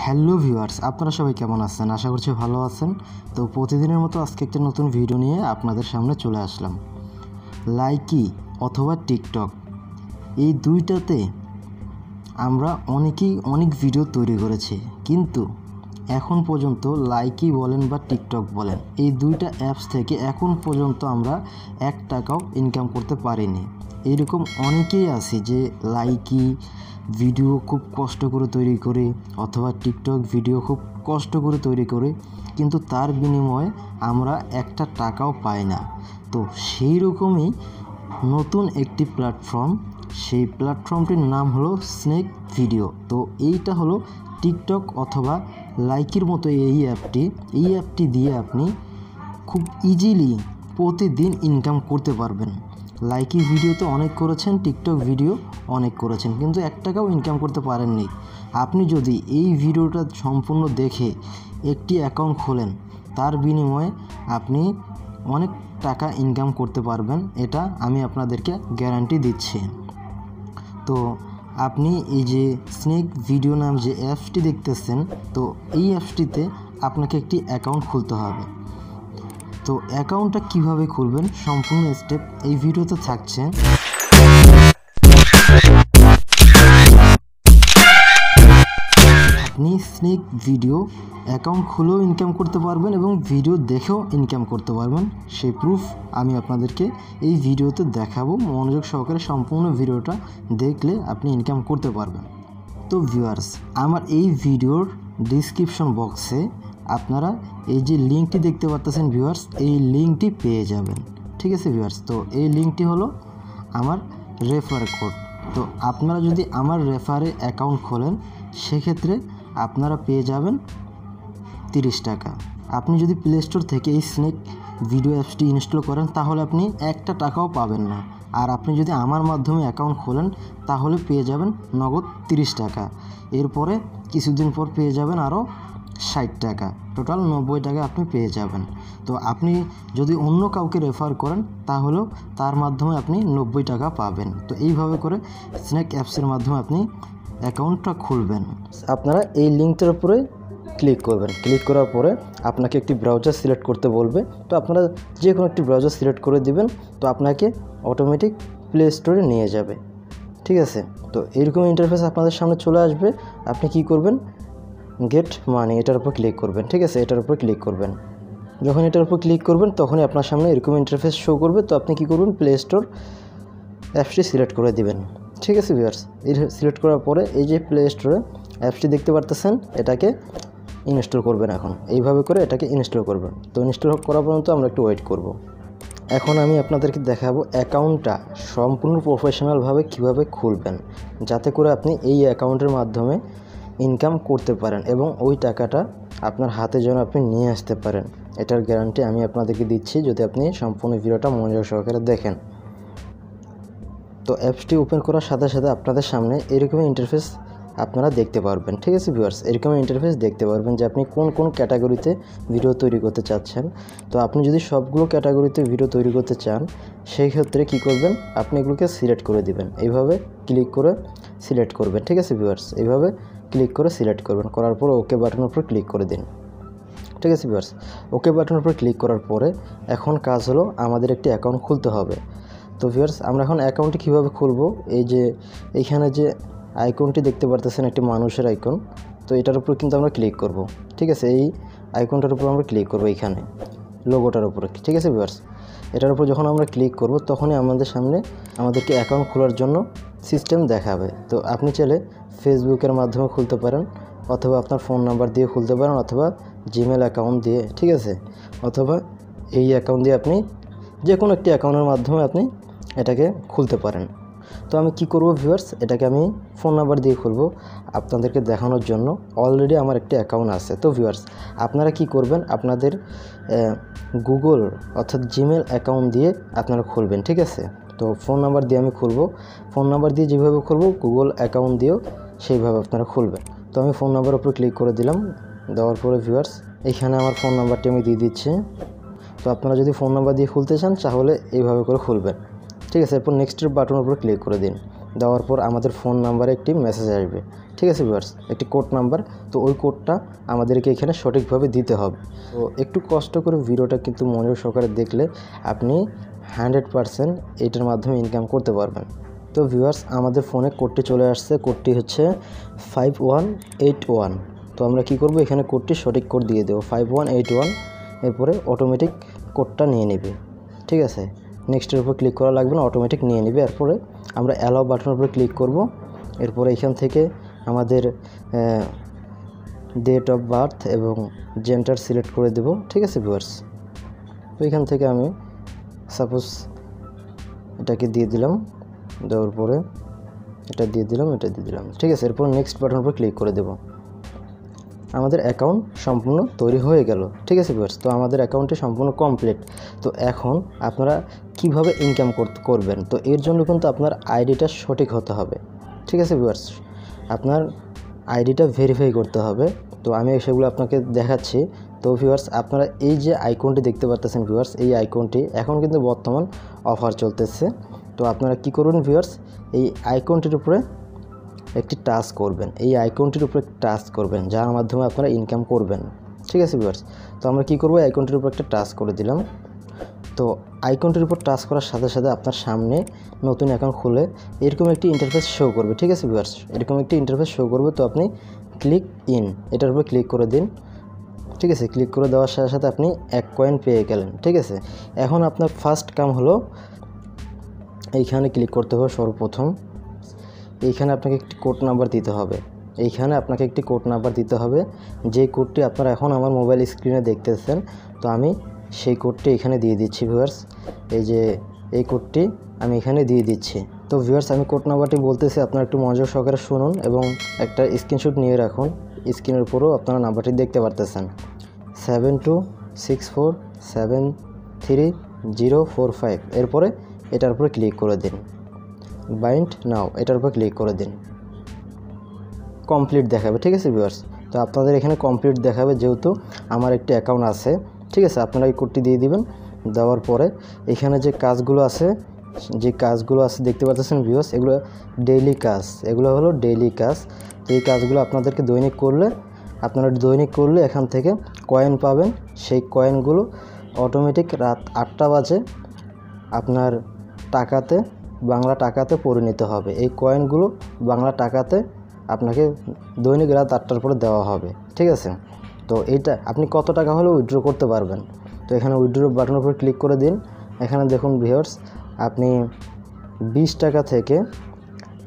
Hello viewers, আপনারা সবাই কেমন আছেন? আশা করছি ভালো আছেন। তো প্রতিদিনের মতো আজকে একটা নতুন ভিডিও নিয়ে আপনাদের সামনে চলে আসলাম। লাইকি অথবা টিকটক, এই দুইটাতে আমরা অনেকেই অনেক ভিডিও তৈরি করেছি, কিন্তু এখন পর্যন্ত লাইকি বলেন বা টিকটক বলেন, এই দুইটা অ্যাপস থেকে এখন পর্যন্ত আমরা 1 টাকাও ইনকাম করতে পারিনি। এইরকম অনেকেই আছে যে লাইকি ভিডিও খুব কষ্ট করে তৈরি করে অথবা টিকটক ভিডিও খুব কষ্ট করে তৈরি করে, কিন্তু তার বিনিময়ে আমরা 1 টাকাও পাই না। তো সেই রকমই নতুন একটি প্ল্যাটফর্ম, সেই প্ল্যাটফর্মটির নাম হলো স্নেক ভিডিও। তো এইটা হলো টিকটক অথবা লাইকির মতো এই অ্যাপটি দিয়ে আপনি খুব ইজিলি প্রতিদিন ইনকাম করতে পারবেন। লাইকি ভিডিও তো অনেক করেছেন, টিকটক ভিডিও অনেক করেছেন, কিন্তু 1 টাকাও ইনকাম করতে পারেননি। আপনি যদি এই ভিডিওটা সম্পূর্ণ দেখে একটি অ্যাকাউন্ট খোলেন, তার বিনিময়ে আপনি অনেক টাকা ইনকাম করতে পারবেন, এটা আমি আপনাদেরকে গ্যারান্টি দিচ্ছি। তো আপনি এই যে স্নেক ভিডিও নাম যে অ্যাপসটি দেখতেছেন, তো এই অ্যাপসটিতে আপনাকে একটি অ্যাকাউন্ট খুলতে হবে। তো অ্যাকাউন্টটা কিভাবে খুলবেন সম্পূর্ণ স্টেপ এই ভিডিওতে থাকছে। আপনি স্নেক ভিডিও অ্যাকাউন্ট খুলেও ইনকাম করতে পারবেন এবং ভিডিও দেখেও ইনকাম করতে পারবেন। সেই প্রুফ আমি আপনাদেরকে এই ভিডিওতে দেখাবো। মনোযোগ সহকারে সম্পূর্ণ ভিডিওটা দেখলে আপনি ইনকাম করতে পারবেন। তো ভিউয়ার্স, আমার এই ভিডিওর ডিসক্রিপশন বক্সে আপনারা এই যে লিঙ্কটি দেখতে পাচ্ছেন ভিউয়ার্স, এই লিঙ্কটি পেয়ে যাবেন। ঠিক আছে ভিউয়ার্স, তো এই লিঙ্কটি হলো আমার রেফার কোড। তো আপনারা যদি আমার রেফারে অ্যাকাউন্ট খোলেন, সেক্ষেত্রে আপনারা পেয়ে যাবেন 30 টাকা। আপনি যদি প্লে স্টোর থেকে এই স্নেক ভিডিও অ্যাপসটি ইনস্টল করেন, তাহলে আপনি 1 টাকাও পাবেন না। আর আপনি যদি আমার মাধ্যমে অ্যাকাউন্ট খোলেন, তাহলে পেয়ে যাবেন নগদ 30 টাকা। এরপরে কিছুদিন পর পেয়ে যাবেন আরও 60 টাকা, টোটাল 90 টাকা আপনি পেয়ে যাবেন। তো আপনি যদি অন্য কাউকে রেফার করেন, তাহলেও তার মাধ্যমে আপনি 90 টাকা পাবেন। তো এইভাবে করে স্নেক অ্যাপসের মাধ্যমে আপনি অ্যাকাউন্টটা খুলবেন। আপনারা এই লিঙ্কটার উপরে ক্লিক করবেন। ক্লিক করার পরে আপনাকে একটি ব্রাউজার সিলেক্ট করতে বলবে। তো আপনারা যে কোনো একটি ব্রাউজার সিলেক্ট করে দিবেন, তো আপনাকে অটোমেটিক প্লে স্টোরে নিয়ে যাবে। ঠিক আছে, তো এইরকম ইন্টারফেস আপনাদের সামনে চলে আসবে। আপনি কি করবেন, গেট মানি এটার উপর ক্লিক করবেন। ঠিক আছে, এটার উপর ক্লিক করবেন। যখন এটার উপর ক্লিক করবেন, তখনই আপনার সামনে এরকম ইন্টারফেস শো করবে। তো আপনি কি করবেন, প্লে স্টোর অ্যাপসটি সিলেক্ট করে দিবেন। ঠিক আছে ভিউয়ার্স, এই সিলেক্ট করার পরে এই যে প্লে স্টোরে অ্যাপসটি দেখতে পারতেছেন, এটাকে ইনস্টল করবেন। এখন এইভাবে করে এটাকে ইনস্টল করবেন। তো ইনস্টল করা পর্যন্ত আমরা একটু ওয়েট করব। এখন আমি আপনাদেরকে দেখাবো অ্যাকাউন্টটা সম্পূর্ণ প্রফেশনালভাবে কিভাবে খুলবেন, যাতে করে আপনি এই অ্যাকাউন্টের মাধ্যমে ইনকাম করতে পারেন এবং ওই টাকাটা আপনার হাতে যেন আপনি নিয়ে আসতে পারেন। এটার গ্যারান্টি আমি আপনাদেরকে দিচ্ছি, যদি আপনি সম্পূর্ণ ভিডিওটা মনোযোগ সহকারে দেখেন। তো অ্যাপসটি ওপেন করার সাথে সাথে আপনাদের সামনে এরকম ইন্টারফেস আপনারা দেখতে পারবেন। ঠিক আছে ভিউয়ার্স, এরকম ইন্টারফেস দেখতে পারবেন যে আপনি কোন কোন ক্যাটাগরিতে ভিডিও তৈরি করতে চাচ্ছেন। তো আপনি যদি সবগুলো ক্যাটাগরিতে ভিডিও তৈরি করতে চান, সেই ক্ষেত্রে কী করবেন, আপনি এগুলোকে সিলেক্ট করে দিবেন। এইভাবে ক্লিক করে সিলেক্ট করবেন। ঠিক আছে ভিউয়ার্স, এইভাবে ক্লিক করে সিলেক্ট করবেন। করার পর ওকে বাটনের উপর ক্লিক করে দিন। ঠিক আছে ভিউয়ার্স, ওকে বাটনের উপর ক্লিক করার পরে এখন কাজ হলো আমাদের একটি অ্যাকাউন্ট খুলতে হবে। তো ভিউয়ার্স, আমরা এখন অ্যাকাউন্টটি কীভাবে খুলবো, এই যে এইখানে যে আইকনটি দেখতে পারতেছেন, একটি মানুষের আইকন, তো এটার উপর কিন্তু আমরা ক্লিক করব। ঠিক আছে, এই আইকনটার উপর আমরা ক্লিক করব, এইখানে লোগোটার উপরে। ঠিক আছে ভিউয়ার্স, এটার উপর যখন আমরা ক্লিক করব, তখনই আমাদের সামনে আমাদেরকে অ্যাকাউন্ট খোলার জন্য সিস্টেম দেখাবে। তো আপনি চাইলে ফেসবুকের মাধ্যমে খুলতে পারেন, অথবা আপনার ফোন নাম্বার দিয়ে খুলতে পারেন, অথবা জিমেল অ্যাকাউন্ট দিয়ে। ঠিক আছে, অথবা এই অ্যাকাউন্ট দিয়ে আপনি যে কোনো একটি অ্যাকাউন্টের মাধ্যমে আপনি এটাকে খুলতে পারেন। তো আমি কি করব ভিউয়ার্স, এটাকে আমি ফোন নাম্বার দিয়ে খুলবো আপনাদেরকে দেখানোর জন্য। অলরেডি আমার একটি অ্যাকাউন্ট আছে। তো ভিউয়ার্স, আপনারা কি করবেন, আপনাদের গুগল অর্থাৎ জিমেল অ্যাকাউন্ট দিয়ে আপনারা খুলবেন। ঠিক আছে, তো ফোন নাম্বার দিয়ে আমি খুলবো। ফোন নাম্বার দিয়ে যেভাবে খুলবো, গুগল অ্যাকাউন্ট দিয়েও সেইভাবে আপনারা খুলবেন। তো আমি ফোন নাম্বার উপর ক্লিক করে দিলাম। দেওয়ার পরে ভিউয়ার্স, এইখানে আমার ফোন নাম্বারটি আমি দিয়ে দিচ্ছি। তো আপনারা যদি ফোন নাম্বার দিয়ে খুলতে চান, তাহলে এইভাবে করে খুলবেন। ঠিক আছে, এরপর নেক্সটের বাটনের উপর ক্লিক করে দিন। দেওয়ার পর আমাদের ফোন নাম্বারে একটি মেসেজ আসবে, ঠিক আছে ভিউয়ার্স, একটি কোড নাম্বার। তো ওই কোডটা আমাদেরকে এখানে সঠিকভাবে দিতে হবে। তো একটু কষ্ট করে ভিডিওটা কিন্তু মনোযোগ সহকারে দেখলে আপনি 100% এটার মাধ্যমে ইনকাম করতে পারবেন। তো ভিউয়ার্স, আমাদের ফোনে কোডটি চলে আসছে, কোডটি হচ্ছে 5181। তো আমরা কি করব, এখানে কোডটি সঠিক কোড দিয়ে দেবো 5181, এরপরে অটোমেটিক কোডটা নিয়ে নেবে, ঠিক আছে। নেক্সটের উপর ক্লিক করা লাগবে না, অটোমেটিক নিয়ে নেবে। এরপরে আমরা অ্যালাউ বাটনের উপরে ক্লিক করব। এরপরে এখান থেকে আমাদের ডেট অফ বার্থ এবং জেন্ডার সিলেক্ট করে দেব, ঠিক আছে ভিউয়ার্স। তো এখান থেকে আমি সাপোজ এটাকে দিয়ে দিলাম, দেওয়ার পরে এটা দিয়ে দিলাম, এটা দিয়ে দিলাম, ঠিক আছে। এরপর নেক্সট বাটনের উপর ক্লিক করে দেব। আমাদের অ্যাকাউন্ট সম্পূর্ণ তৈরি হয়ে গেল, ঠিক আছে ভিউয়ার্স। তো আমাদের অ্যাকাউন্টটি সম্পূর্ণ কমপ্লিট। তো এখন আপনারা কিভাবে ইনকাম করবেন, তো এর জন্য কিন্তু আপনার আইডিটা সঠিক হতে হবে, ঠিক আছে ভিউয়ার্স। আপনার আইডিটা ভেরিফাই করতে হবে। তো আমি সেগুলো আপনাকে দেখাচ্ছি। তো ভিউয়ার্স, আপনারা এই যে আইকনটি দেখতে পাচ্ছেন ভিউয়ার্স, এই আইকনটি এখন কিন্তু বর্তমান অফার চলতেছে। তো আপনারা কি করুন ভিউয়ার্স, এই আইকনটির উপরে একটি টাচ করবেন, এই আইকনটির উপরে টাচ করবেন, যার মাধ্যমে আপনারা ইনকাম করবেন, ঠিক আছে ভিউয়ার্স। তো আমরা কি করব, আইকনটির উপর একটা টাচ করে দিলাম। তো আইকনটির উপর টাচ করার সাথে সাথে আপনার সামনে নতুন অ্যাকাউন্ট খুলে এরকম একটি ইন্টারফেস শো করবে, ঠিক আছে ভিউয়ার্স, এরকম একটি ইন্টারফেস শো করবে। তো আপনি ক্লিক ইন, এটার উপর ক্লিক করে দিন, ঠিক আছে। ক্লিক করে দেওয়ার সাথে সাথে আপনি 1 কয়েন পেয়ে গেলেন, ঠিক আছে। এখন আপনার ফার্স্ট কাম হলো এইখানে ক্লিক করতে হবে। সর্বপ্রথম এইখানে আপনাকে একটি কোড নাম্বার দিতে হবে, এইখানে আপনাকে একটি কোড নাম্বার দিতে হবে, যে কোডটি আপনারা এখন আমার মোবাইল স্ক্রিনে দেখতেছেন। তো আমি সেই কোডটি এখানে দিয়ে দিচ্ছি ভিউয়ার্স, এই যে এই কোডটি আমি এখানে দিয়ে দিচ্ছি। তো ভিউয়ার্স, আমি কোড নাম্বারটি বলতেছি, আপনারা একটু মনোযোগ সহকারে শুনুন এবং একটা স্ক্রিনশট নিয়ে রাখুন। স্ক্রিনের উপরও আপনারা নাম্বারটি দেখতে পারতেছেন, 7264730045। এরপরে এটার উপরে ক্লিক করে দিন, বাইন্ড নাও, এটার উপর ক্লিক করে দিন। কমপ্লিট দেখাবে, ঠিক আছে ভিউয়ার্স। তো আপনাদের এখানে কমপ্লিট দেখাবে, যেহেতু আমার একটি অ্যাকাউন্ট আছে, ঠিক আছে। আপনারা এই কোডটি দিয়ে দিবেন। দেওয়ার পরে এখানে যে কাজগুলো আছে দেখতে পাচ্ছেন ভিউয়ার্স, এগুলো ডেইলি কাজ, এগুলো হলো ডেইলি কাজ। তো এই কাজগুলো আপনাদেরকে দৈনিক করলে এখান থেকে কয়েন পাবেন। সেই কয়েনগুলো অটোমেটিক রাত 8টা বাজে আপনার টাকাতে, বাংলা টাকাতে পরিণত হবে। এই কয়েনগুলো বাংলা টাকাতে আপনাকে দৈনিক রাত 8টার পরে দেওয়া হবে, ঠিক আছে। তো এইটা আপনি কত টাকা হলে উইথড্র করতে পারবেন। তো এখানে উইথড্র বাটনের উপর ক্লিক করে দিন। এখানে দেখুন ভিউয়ার্স, আপনি 20 টাকা থেকে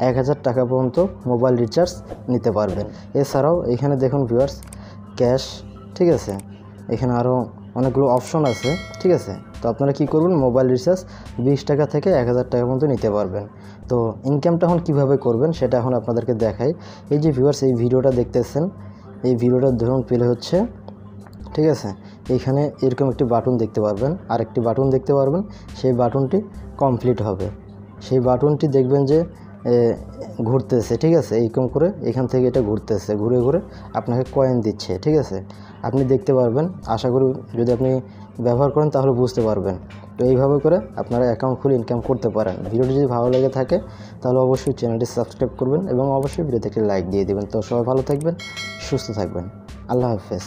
1000 টাকা পর্যন্ত মোবাইল রিচার্জ নিতে পারবেন। এছাড়াও এখানে দেখুন ভিউয়ার্স, ক্যাশ, ঠিক আছে। এখানে আরও অনেকগুলো অপশন আছে, ঠিক আছে। তো আপনারা কি করবেন, মোবাইল রিচার্জ 20 টাকা থেকে 1000 টাকা পর্যন্ত নিতে পারবেন। তো ইনকামটা এখন কীভাবে করবেন সেটা এখন আপনাদেরকে দেখাই। এই যে ভিউয়ার্স, এই ভিডিওটা দেখতেছেন, এই ভিডিওটা ধরুন প্লে হচ্ছে, ঠিক আছে। এইখানে এরকম একটি বাটন দেখতে পারবেন, আরেকটি বাটন দেখতে পারবেন, সেই বাটনটি কমপ্লিট হবে। সেই বাটনটি দেখবেন যে ঘুরতেছে, ঠিক আছে। এইরকম করে এখান থেকে এটা ঘুরতেছে, ঘুরে ঘুরে আপনাকে কয়েন দিচ্ছে, ঠিক আছে। আপনি দেখতে পারবেন, আশা করি যদি আপনি ব্যবহার করেন তাহলে বুঝতে পারবেন। তো এইভাবে করে আপনারা অ্যাকাউন্ট খুলে ইনকাম করতে পারেন। ভিডিওটি যদি ভালো লেগে থাকে তাহলে অবশ্যই চ্যানেলটি সাবস্ক্রাইব করবেন এবং অবশ্যই ভিডিওতে একটি লাইক দিয়ে দেবেন। তো সবাই ভালো থাকবেন, সুস্থ থাকবেন, আল্লাহ হাফেজ।